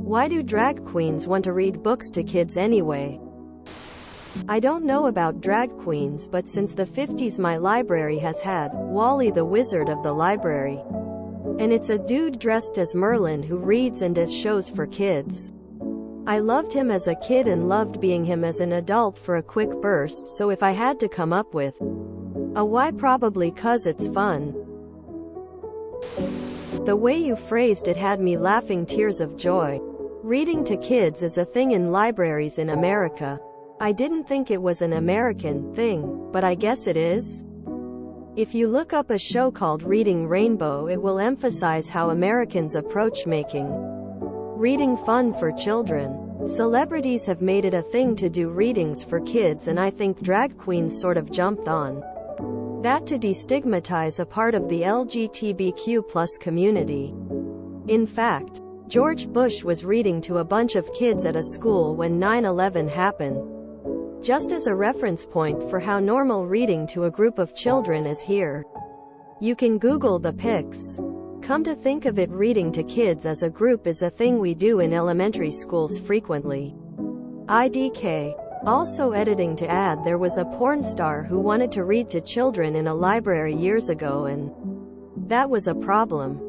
Why do drag queens want to read books to kids anyway? I don't know about drag queens, but since the 50s my library has had Wally the Wizard of the Library. And it's a dude dressed as Merlin who reads and does shows for kids. I loved him as a kid and loved being him as an adult for a quick burst, so if I had to come up with a why, probably 'cause it's fun. The way you phrased it had me laughing tears of joy. Reading to kids is a thing in libraries in America. I didn't think it was an American thing, but I guess it is. If you look up a show called Reading Rainbow, it will emphasize how Americans approach making reading fun for children. Celebrities have made it a thing to do readings for kids, and I think drag queens sort of jumped on that to destigmatize a part of the LGBTQ+ community. In fact, George Bush was reading to a bunch of kids at a school when 9/11 happened. Just as a reference point for how normal reading to a group of children is here. You can Google the pics. Come to think of it, reading to kids as a group is a thing we do in elementary schools frequently. IDK. Also editing to add, there was a porn star who wanted to read to children in a library years ago, and that was a problem.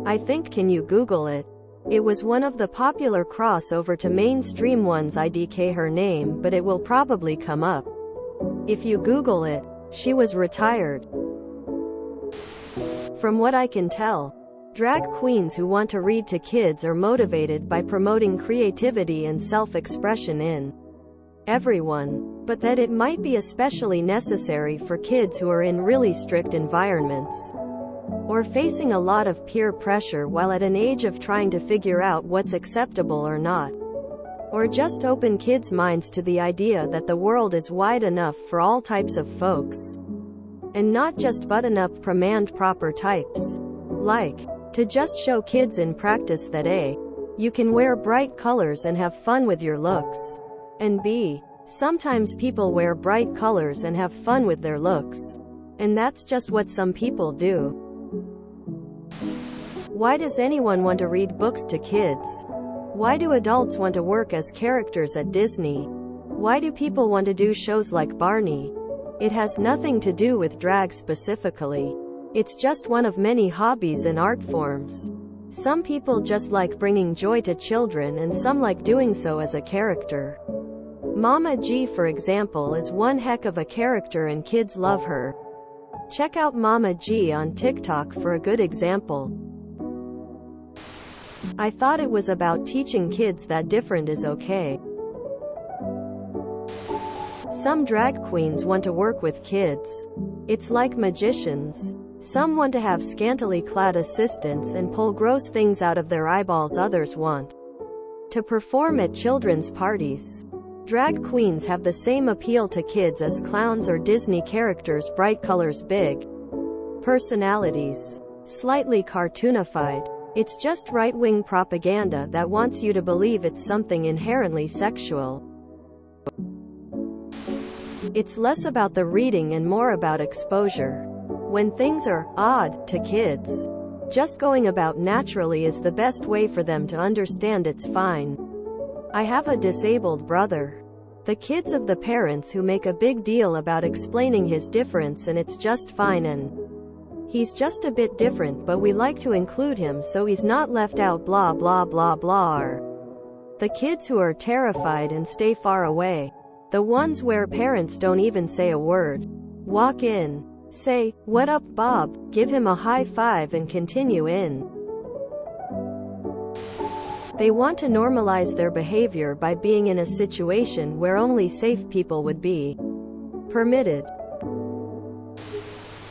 I think, can you Google it? It was one of the popular crossover to mainstream ones. IDK her name, but it will probably come up if you Google it. She was retired. From what I can tell, drag queens who want to read to kids are motivated by promoting creativity and self-expression in everyone, but that it might be especially necessary for kids who are in really strict environments or facing a lot of peer pressure while at an age of trying to figure out what's acceptable or not. Or just open kids' minds to the idea that the world is wide enough for all types of folks, and not just button-up prim and proper types. Like, to just show kids in practice that A, you can wear bright colors and have fun with your looks, and B, sometimes people wear bright colors and have fun with their looks, and that's just what some people do. Why does anyone want to read books to kids? Why do adults want to work as characters at Disney? Why do people want to do shows like Barney? It has nothing to do with drag specifically. It's just one of many hobbies and art forms. Some people just like bringing joy to children, and some like doing so as a character. Mama G, for example, is one heck of a character and kids love her. Check out Mama G on TikTok for a good example. I thought it was about teaching kids that different is okay. Some drag queens want to work with kids. It's like magicians. Some want to have scantily clad assistants and pull gross things out of their eyeballs. Others want to perform at children's parties. Drag queens have the same appeal to kids as clowns or Disney characters: bright colors, big personalities, slightly cartoonified. It's just right-wing propaganda that wants you to believe it's something inherently sexual. It's less about the reading and more about exposure. When things are odd to kids, just going about naturally is the best way for them to understand it's fine. I have a disabled brother. The kids of the parents who make a big deal about explaining his difference, and it's just fine, and he's just a bit different, but we like to include him so he's not left out, blah blah blah blah. Or the kids who are terrified and stay far away. The ones where parents don't even say a word. Walk in, say, "What up, Bob?" give him a high five and continue in. They want to normalize their behavior by being in a situation where only safe people would be permitted.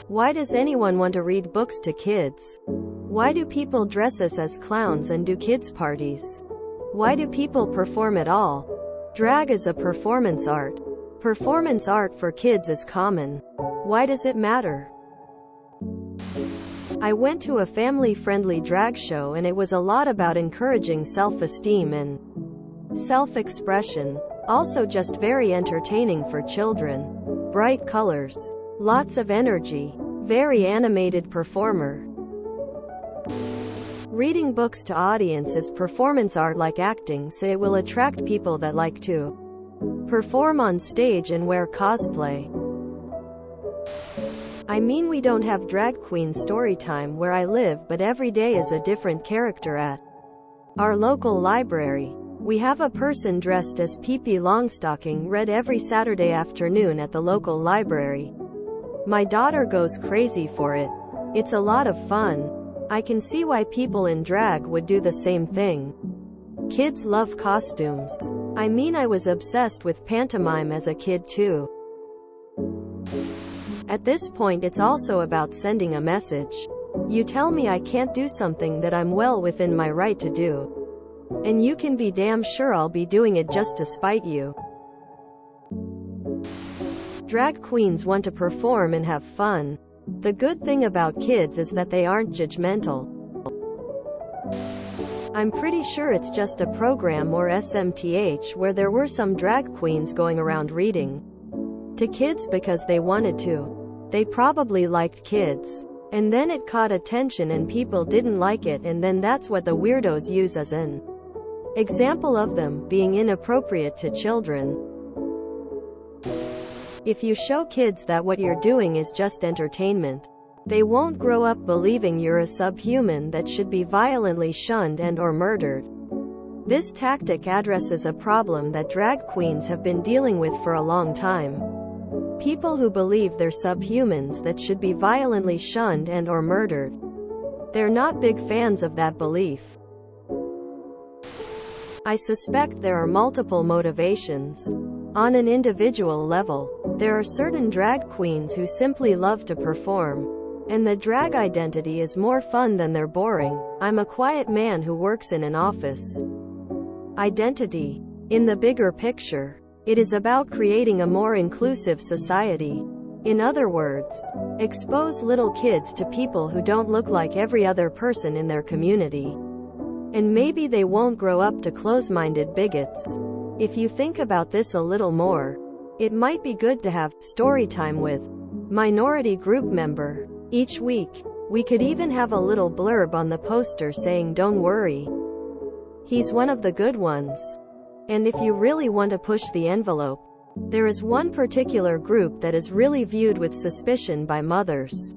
Why does anyone want to read books to kids? Why do people dress us as clowns and do kids' parties? Why do people perform at all? Drag is a performance art. Performance art for kids is common. Why does it matter? I went to a family-friendly drag show, and it was a lot about encouraging self-esteem and self-expression. Also just very entertaining for children. Bright colors, lots of energy, very animated performer. reading books to audience is performance art like acting, so it will attract people that like to perform on stage and wear cosplay. I mean, we don't have drag queen story time where I live, but every day is a different character at our local library. We have a person dressed as Pippi Longstocking read every Saturday afternoon at the local library. My daughter goes crazy for it. It's a lot of fun. I can see why people in drag would do the same thing. Kids love costumes. I mean, I was obsessed with pantomime as a kid too. At this point, it's also about sending a message. You tell me I can't do something that I'm well within my right to do. And you can be damn sure I'll be doing it just to spite you. Drag queens want to perform and have fun. The good thing about kids is that they aren't judgmental. I'm pretty sure it's just a program or SMTH where there were some drag queens going around reading to kids because they wanted to. They probably liked kids. And then it caught attention and people didn't like it, and then that's what the weirdos use as an example of them being inappropriate to children. If you show kids that what you're doing is just entertainment, they won't grow up believing you're a subhuman that should be violently shunned and/or murdered. This tactic addresses a problem that drag queens have been dealing with for a long time. People who believe they're subhumans that should be violently shunned and/or murdered. They're not big fans of that belief. I suspect there are multiple motivations. On an individual level, there are certain drag queens who simply love to perform, and the drag identity is more fun than they're boring. I'm a quiet man who works in an office. Identity. In the bigger picture, it is about creating a more inclusive society. In other words, expose little kids to people who don't look like every other person in their community. And maybe they won't grow up to close-minded bigots. If you think about this a little more, it might be good to have story time with minority group member each week. We could even have a little blurb on the poster saying, "Don't worry, he's one of the good ones." And if you really want to push the envelope, there is one particular group that is really viewed with suspicion by mothers.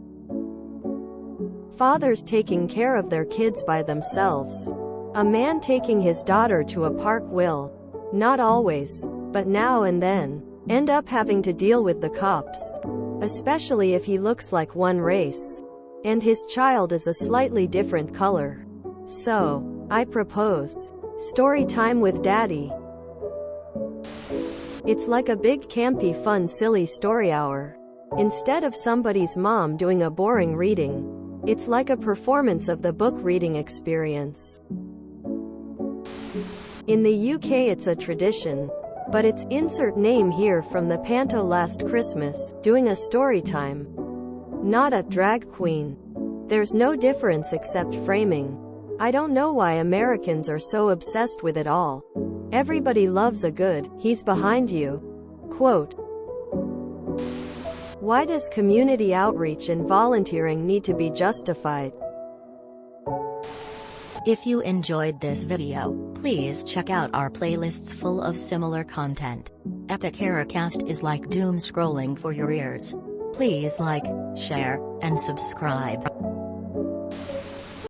Fathers taking care of their kids by themselves. A man taking his daughter to a park will, not always, but now and then, end up having to deal with the cops, especially if he looks like one race, and his child is a slightly different color. So, I propose story time with Daddy. It's like a big campy fun silly story hour. Instead of somebody's mom doing a boring reading, it's like a performance of the book reading experience. In the UK it's a tradition, but it's insert name here from the panto last Christmas, doing a story time. Not a drag queen. There's no difference except framing. I don't know why Americans are so obsessed with it all. Everybody loves a good, "he's behind you" quote. Why does community outreach and volunteering need to be justified? If you enjoyed this video, please check out our playlists full of similar content. Epic Haircast is like doom scrolling for your ears. Please like, share, and subscribe.